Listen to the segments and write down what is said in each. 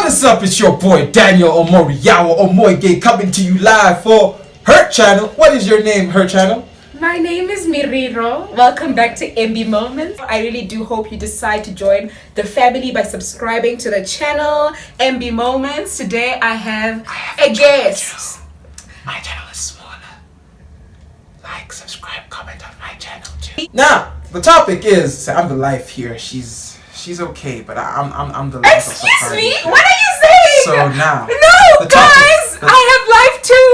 What is up? It's your boy Daniel Omoighe coming to you live for her channel. What is your name, her channel? My name is Miriro. Welcome back to MB Moments. I really do hope you decide to join the family by subscribing to the channel MB Moments. Today I have a guest. My channel is smaller. Like, subscribe, comment on my channel too. Now, the topic is I'm the life here. She's okay, but I'm the life. Excuse me? What are you saying? So now, no, guys, I have life too.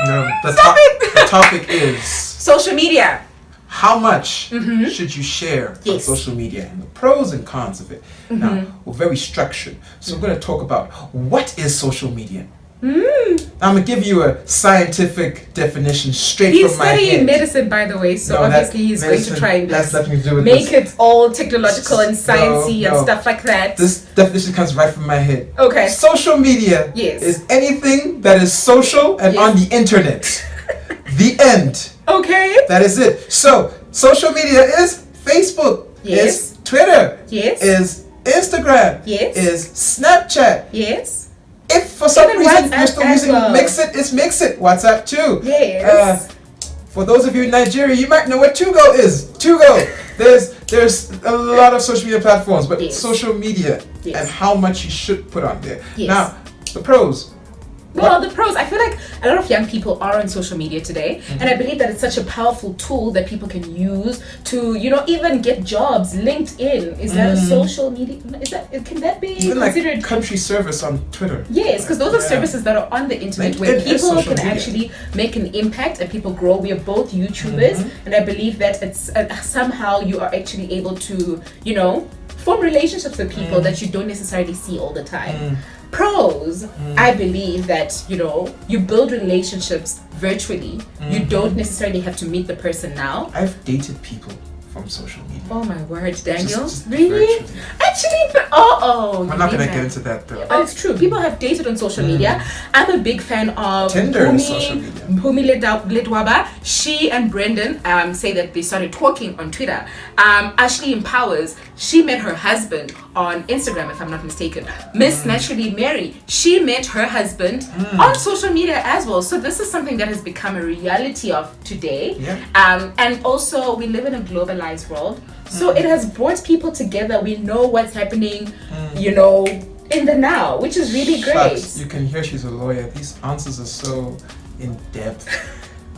No, Stop it. The topic is social media. How much should you share on social media and the pros and cons of it? Now, we're very structured, so we're going to talk about what is social media. I'm going to give you a scientific definition straight from my head. He's studying medicine, by the way, so obviously he's going to try and make it all technological and sciencey and stuff like that. This definition comes right from my head. Okay. Social media is anything that is social and on the internet. The end. Okay. That is it. So, social media is Facebook, is Twitter, is Instagram, is Snapchat. Yes. If for some reason you're still using Mixit, it's Mixit. WhatsApp too. Yes. For those of you in Nigeria, you might know what Tugo is. Tugo. There's a lot of social media platforms, but social media and how much you should put on there. Now, the pros. Well, the pros, I feel like a lot of young people are on social media today, and I believe that it's such a powerful tool that people can use to, even get jobs. LinkedIn, is that a social media? Can that be even considered like country service on Twitter? Yes, because those are services that are on the internet where people can actually make an impact and people grow. We are both YouTubers, and I believe that it's somehow you are actually able to, form relationships with people that you don't necessarily see all the time. Pros, I believe that, you build relationships virtually. You don't necessarily have to meet the person now. I've dated people from social media. Oh my word, Daniel. Just really? virtually. Actually, we're not going to get into that though. But it's true. People have dated on social media. I'm a big fan of Tinder and social media. Phumi Ledwaba. She and Brendan say that they started talking on Twitter. Ashley Empowers, she met her husband on Instagram, if I'm not mistaken. Miss Naturally Mary, she met her husband on social media as well. So this is something that has become a reality of today. And also, we live in a globalized world. So it has brought people together. We know what's happening, in the now, which is really great. Shucks, you can hear she's a lawyer. These answers are so in depth.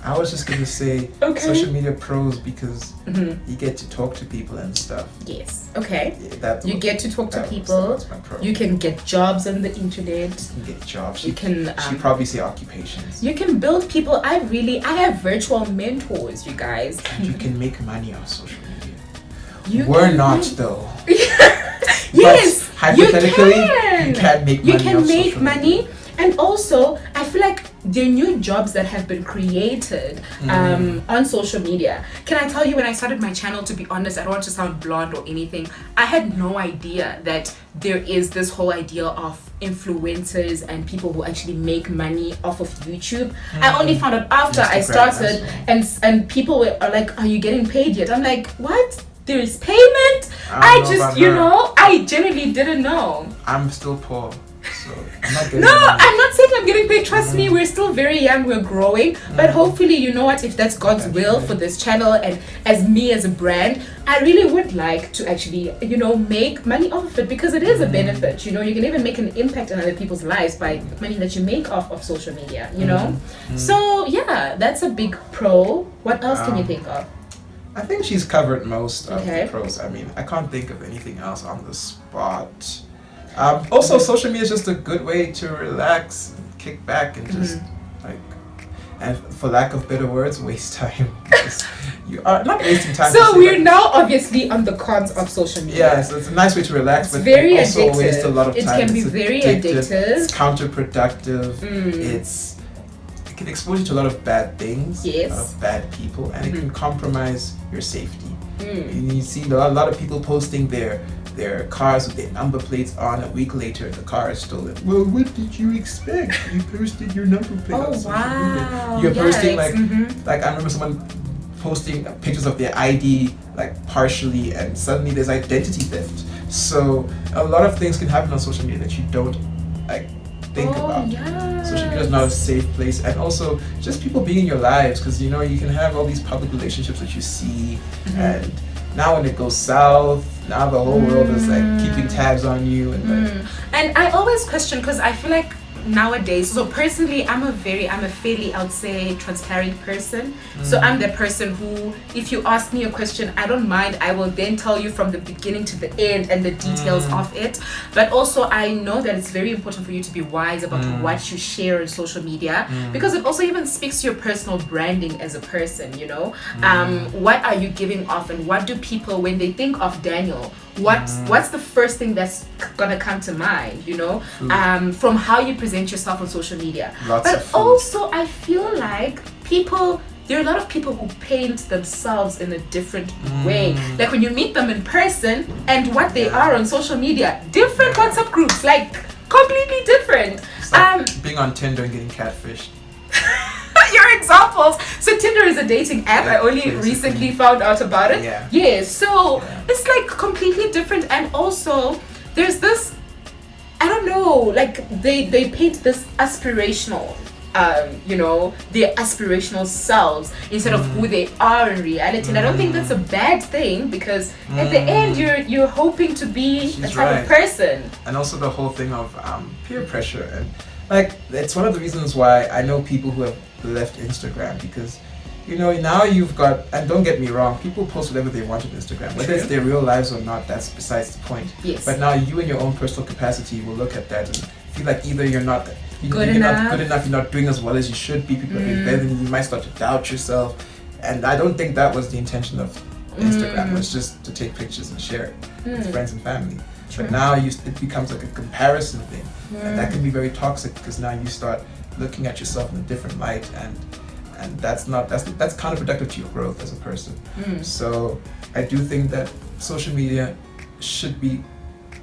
I was just going to say social media pros because you get to talk to people and stuff. Yes. Okay. Yeah, you get to talk to people. That's my pro. You can get jobs on the internet. You can get jobs. You can. She probably say occupations. You can build people. I have virtual mentors, you guys. And you can make money on social media. We're not though. Yes. Hypothetically, you can make money. You can on make social money. Media. And also, I feel like there are new jobs that have been created on social media. Can I tell you, when I started my channel, to be honest, I don't want to sound blonde or anything, I had no idea that there is this whole idea of influencers and people who actually make money off of YouTube. I only found out after I started, and people were like, "Are you getting paid yet?" I'm like, "What? There is payment?" I genuinely didn't know. I'm still poor. So I'm not getting I'm not saying I'm getting paid. Trust me, we're still very young, we're growing. But hopefully, if that's God's will for this channel and as me as a brand, I really would like to actually, make money off of it, because it is a benefit. You can even make an impact on other people's lives by money that you make off of social media, So yeah, that's a big pro. What else can you think of? I think she's covered most of the pros. I mean, I can't think of anything else on the spot. Also, social media is just a good way to relax, and kick back, and just and for lack of better words, waste time. You are not wasting time. So we're now obviously on the cons of social media. Yeah, so it's a nice way to relax, but very also addictive. Waste a lot of time. It can be very addictive. It's counterproductive. It can expose you to a lot of bad things, a lot of bad people, and it can compromise your safety. You see a lot of people posting their cars with their number plates on. A week later, the car is stolen. Well, what did you expect? You posted your number plate on social media. You're posting like I remember someone posting pictures of their ID like partially, and suddenly there's identity theft. So a lot of things can happen on social media that you don't like think about. Yes. Social media is not a safe place, and also just people being in your lives, because you know you can have all these public relationships that you see, and now when it goes south, now the whole world is like keeping tabs on you, and like. And I always question, because I feel like nowadays, so personally I'm a fairly, I would say, transparent person. So I'm the person who, if you ask me a question, I don't mind, I will then tell you from the beginning to the end and the details of it. But also I know that it's very important for you to be wise about what you share on social media, because it also even speaks to your personal branding as a person, you know. What are you giving off, and what do people, when they think of Daniel, what's the first thing that's gonna come to mind, you know, from how you present yourself on social media. But also I feel like there are a lot of people who paint themselves in a different way. Like when you meet them in person and what they are on social media, different WhatsApp groups, like completely different. It's like being on Tinder and getting catfished. Your examples. So Tinder is a dating app. I only recently found out about it. So it's like completely different. And also there's this, I don't know, like they paint this aspirational, you know, their aspirational selves instead of who they are in reality. And I don't think that's a bad thing, because at the end you're hoping to be a type of person. And also the whole thing of peer pressure, and like it's one of the reasons why I know people who have left Instagram, because you know now you've got, and don't get me wrong, people post whatever they want on Instagram, whether it's their real lives or not, that's besides the point. But now you in your own personal capacity will look at that and feel like either you're not good enough, you're not doing as well as you should be, people are doing better than you, you might start to doubt yourself. And I don't think that was the intention of Instagram. It was just to take pictures and share it with friends and family. But now it becomes like a comparison thing, and that can be very toxic, because now you start looking at yourself in a different light, and that's counterproductive to your growth as a person. So I do think that social media should be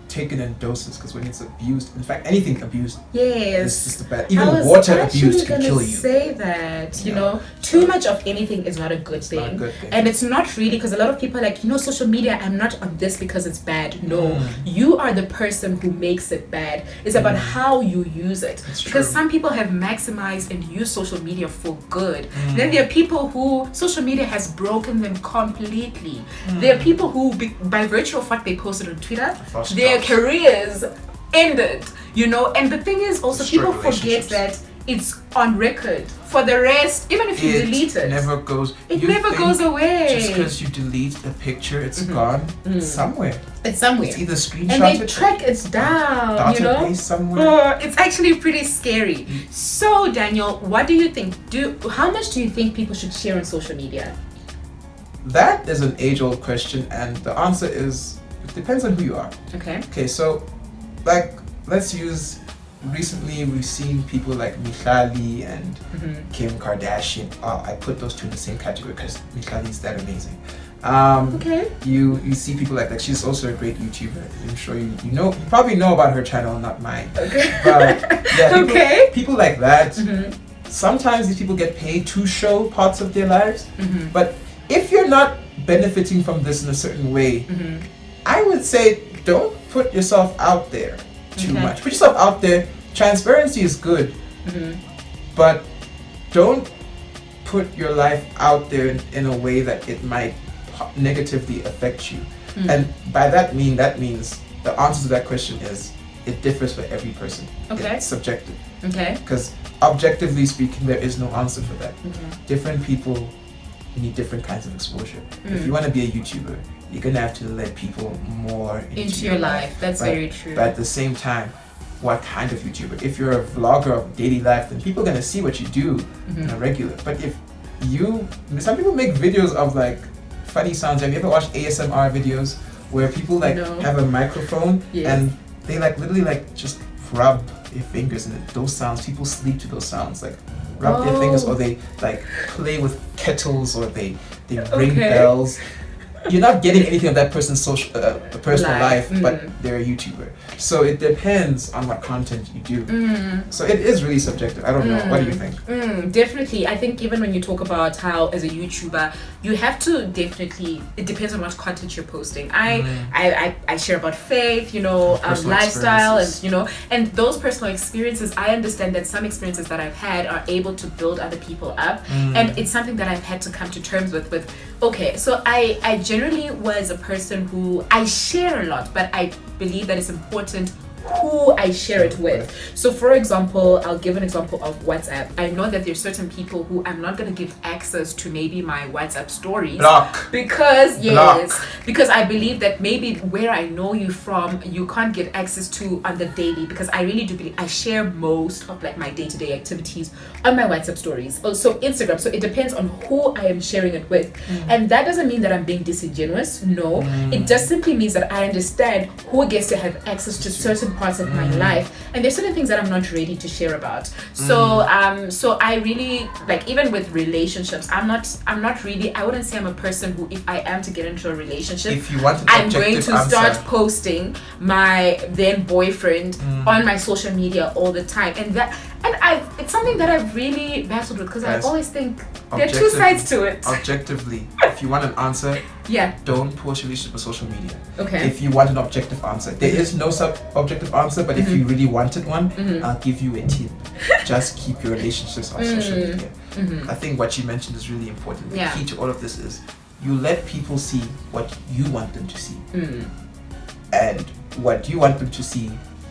taken in doses, because when it's abused, in fact anything abused, is just a bad, even water abused can kill you. Say that, you know, too much of anything is not a good thing. And it's not really, because a lot of people are like, you know, social media, I'm not on this because it's bad. No, you are the person who makes it bad. It's about how you use it. Because some people have maximized and used social media for good. Then there are people who social media has broken them completely. There are people who, by virtue of what they posted on Twitter, their careers ended, you know. And the thing is also, people forget that it's on record. For the rest, even if you delete it, never goes. It never goes away. Just because you delete a picture, it's gone somewhere. It's somewhere. It's either screenshot and they track it down. You know, somewhere. It's actually pretty scary. So Daniel, what do you think? How much do you think people should share on social media? That is an age-old question, and the answer is, it depends on who you are. Okay, so like let's use, recently we've seen people like Michali and Kim Kardashian. I put those two in the same category because Michali is that amazing. You see people like that. She's also a great YouTuber. I'm sure you probably know about her channel, not mine. But yeah, people like that. Sometimes these people get paid to show parts of their lives, but if you're not benefiting from this in a certain way, I would say don't put yourself out there too much. Put yourself out there. Transparency is good, but don't put your life out there in a way that it might negatively affect you. And by that means the answer to that question is, it differs for every person. It's subjective. Because objectively speaking, there is no answer for that. Different people need different kinds of exposure. If you want to be a YouTuber, you're gonna have to let people more into your life. That's very true. But at the same time, what kind of YouTuber? If you're a vlogger of daily life, then people are gonna see what you do on a regular. But if some people make videos of like funny sounds. Have you ever watched ASMR videos where people like have a microphone and they like literally like just rub their fingers and those sounds? People sleep to those sounds, like rub their fingers, or they like play with kettles, or they ring bells. you're not getting anything of that person's social personal life, but they're a YouTuber. So it depends on what content you do. So it is really subjective. I don't know. What do you think? Definitely. I think even when you talk about how as a YouTuber, you have to definitely, it depends on what content you're posting. I share about faith, you know, lifestyle, and you know, and those personal experiences, I understand that some experiences that I've had are able to build other people up, and it's something that I've had to come to terms with okay, so I generally was a person who I share a lot, but I believe that it's important who I share it with. So for example, I'll give an example of WhatsApp. I know that there's certain people who I'm not going to give access to maybe my WhatsApp stories. Block. Because because I believe that maybe where I know you from, you can't get access to on the daily, because I really do believe I share most of like my day-to-day activities on my WhatsApp stories. Also Instagram. So it depends on who I am sharing it with. And that doesn't mean that I'm being disingenuous. No. It just simply means that I understand who gets to have access to certain parts of my life, and there's certain things that I'm not ready to share about. So so I really, like, even with relationships, I'm not really, I wouldn't say I'm a person who, if I am to get into a relationship, if you want an I'm going to answer, start posting my then boyfriend on my social media all the time, and it's something that I've really battled with, because I always think there are two sides to it. Objectively, if you want an answer, don't post your relationship on social media. Okay. If you want an objective answer, there is no objective answer, but if you really wanted one, I'll give you a tip. Just keep your relationships on social media. I think what you mentioned is really important. The key to all of this is you let people see what you want them to see, and what you want them to see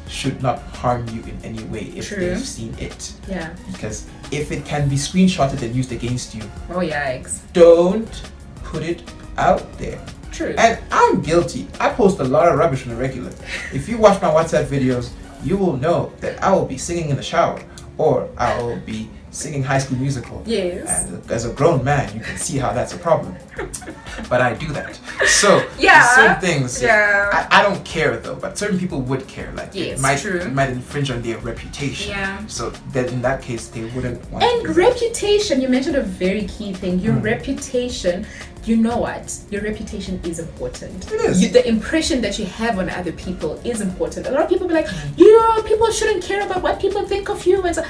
should not harm you in any way if they've seen it. Yeah. Because if it can be screenshotted and used against you, oh yikes, don't put it out there. True. And I'm guilty. I post a lot of rubbish on the regular. If you watch my WhatsApp videos, you will know that I will be singing in the shower, or I will be singing High School Musical. Yes. And as a grown man, you can see how that's a problem. But I do that. So certain things, I don't care though, but certain people would care. Like it might infringe on their reputation. Yeah. So then in that case, they wouldn't want to. And reputation, you mentioned a very key thing. Your reputation. You know what? Your reputation is important. It is. The impression that you have on other people is important. A lot of people be like, you know, people shouldn't care about what people think of you. And so,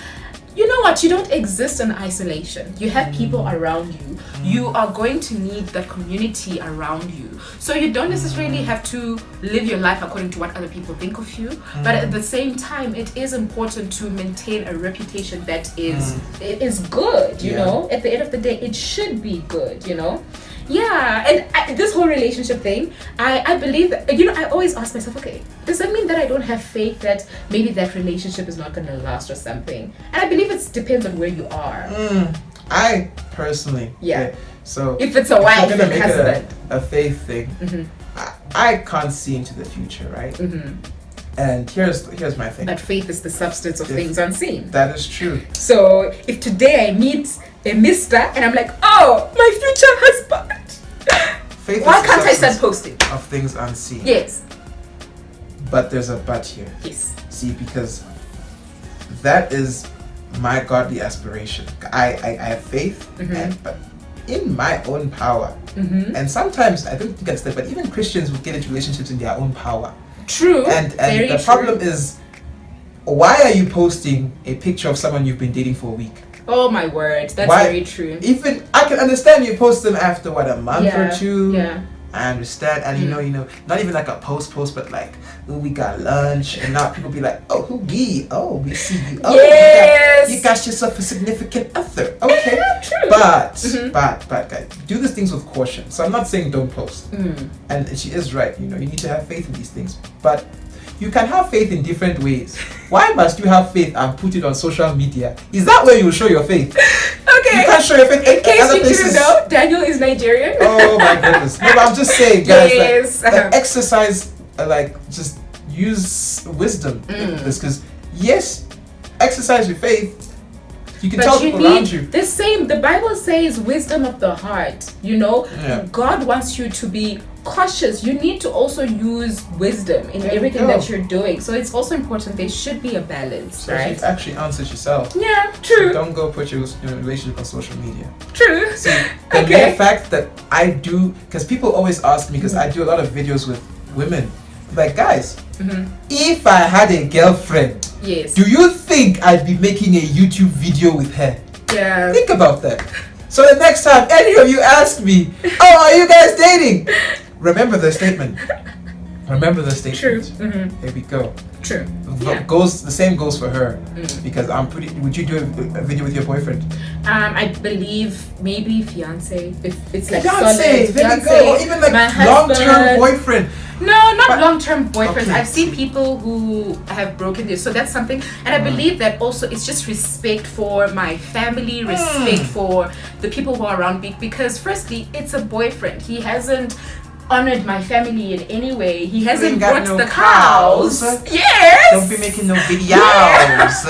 you know what? You don't exist in isolation. You have people around you. You are going to need that community around you. So you don't necessarily have to live your life according to what other people think of you. But at the same time, it is important to maintain a reputation that is good, you know? At the end of the day, it should be good, you know? Yeah, and this whole relationship thing, I believe that, you know, I always ask myself, okay, does that mean that I don't have faith that maybe that relationship is not going to last or something? And I believe it depends on where you are. I personally, so if it's a wife and husband, make a faith thing, I can't see into the future, right? And here's my thing. But faith is the substance of things unseen. That is true. So if today I meet a mister and I'm like, oh, my future husband, faith why can't I start posting? Of things unseen. Yes. But there's a but here. Yes. See, because that is my godly aspiration. I have faith, but in my own power. And sometimes, I don't think that's that, but even Christians will get into relationships in their own power. True. And the problem is, why are you posting a picture of someone you've been dating for a week? Oh my word, that's very true. Even I can understand you post them after a month or two. Yeah. I understand, and you know, not even like a post, but like, oh, we got lunch, and now people be like, oh, who ye? Oh, we see you. Oh, yes. you got yourself a significant other. Okay, true. But guys, do these things with caution. So I'm not saying don't post, and she is right. You know, you need to have faith in these things, but you can have faith in different ways. Why must you have faith and put it on social media? Is that where you show your faith? Okay. You can't show your faith in case other you places. didn't know, Daniel is Nigerian. Oh my goodness. No, but I'm just saying, guys, yes. like exercise, just use wisdom in this, because yes, exercise your faith. You can tell people around you. The Bible says wisdom of the heart, you know? Yeah. God wants you to be cautious. You need to also use wisdom in everything that you're doing. So it's also important. There should be a balance, so right? You've actually answered yourself. Yeah, true. So don't go put your relationship on social media. True. See, the mere fact that I do, because people always ask me, because I do a lot of videos with women, like, guys, if I had a girlfriend, yes, do you think I'd be making a YouTube video with her? Yeah. Think about that. So the next time any of you ask me, oh, are you guys dating? Remember the statement. Remember the statement. True. Here we go. True. The same goes for her. Because I'm pretty. Would you do a video with your boyfriend? I believe maybe fiance. If it's like fiance, solid. there we go. Or even like long-term boyfriend. No, not long-term boyfriends. Okay. I've seen people who have broken this. So that's something. And I believe that also it's just respect for my family, respect for the people who are around me. Because firstly, it's a boyfriend. He hasn't honored my family in any way. He hasn't brought the cows. Yes. Don't be making no videos.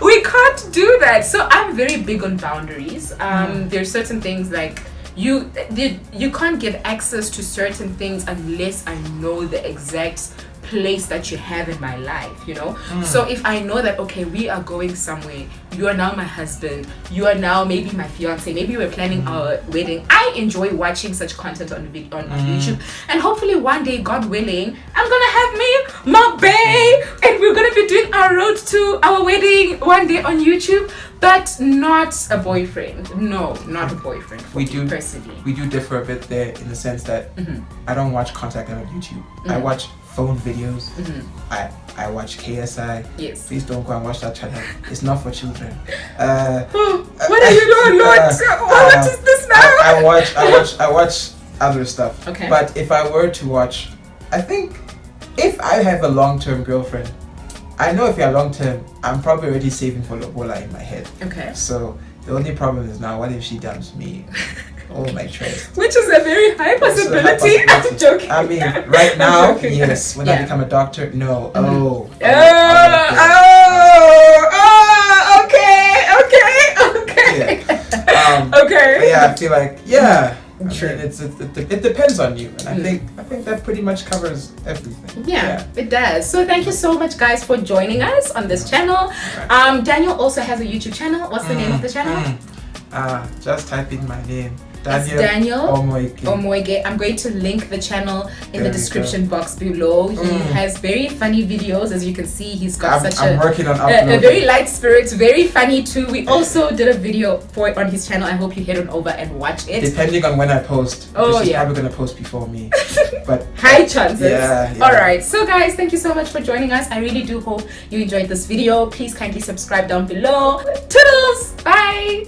We can't do that. So I'm very big on boundaries. There's certain things like you can't give access to certain things unless I know the exact place that you have in my life, you know. So if I know that, okay, we are going somewhere, you are now my husband, you are now maybe my fiance, maybe we're planning our wedding, I enjoy watching such content on YouTube, and hopefully one day, God willing, I'm gonna have me my bae, and we're gonna be doing our road to our wedding one day on YouTube. But not a boyfriend. No, not a boyfriend. We do personally. We do differ a bit there in the sense that I don't watch content on YouTube. I watch phone videos. I watch KSI. Yes. Please don't go and watch that channel. It's not for children. What are you doing, Lord? What is this now? I watch other stuff. Okay. But if I were to watch, I think if I have a long-term girlfriend, I know if you're long-term, I'm probably already saving for Lobola in my head. Okay. So the only problem is now, what if she dumps me? Oh my trust. Which is a very high possibility. I'm joking. I mean, right now, yes. When I become a doctor, no. Okay. Okay. Yeah, I feel like, True. I mean, it depends on you, and I think that pretty much covers everything. Yeah, it does. So thank you so much, guys, for joining us on this channel. Daniel also has a YouTube channel. What's the name of the channel? Just type in my name. Daniel Omoighe. Omoighe. I'm going to link the channel in the description box below. He has very funny videos, as you can see. He's got I'm working on a very light spirit, very funny too. We also did a video for it on his channel. I hope you head on over and watch it. Depending on when I post. He's probably gonna post before me. But high chances. Yeah. Alright, so guys, thank you so much for joining us. I really do hope you enjoyed this video. Please kindly subscribe down below. Toodles! Bye!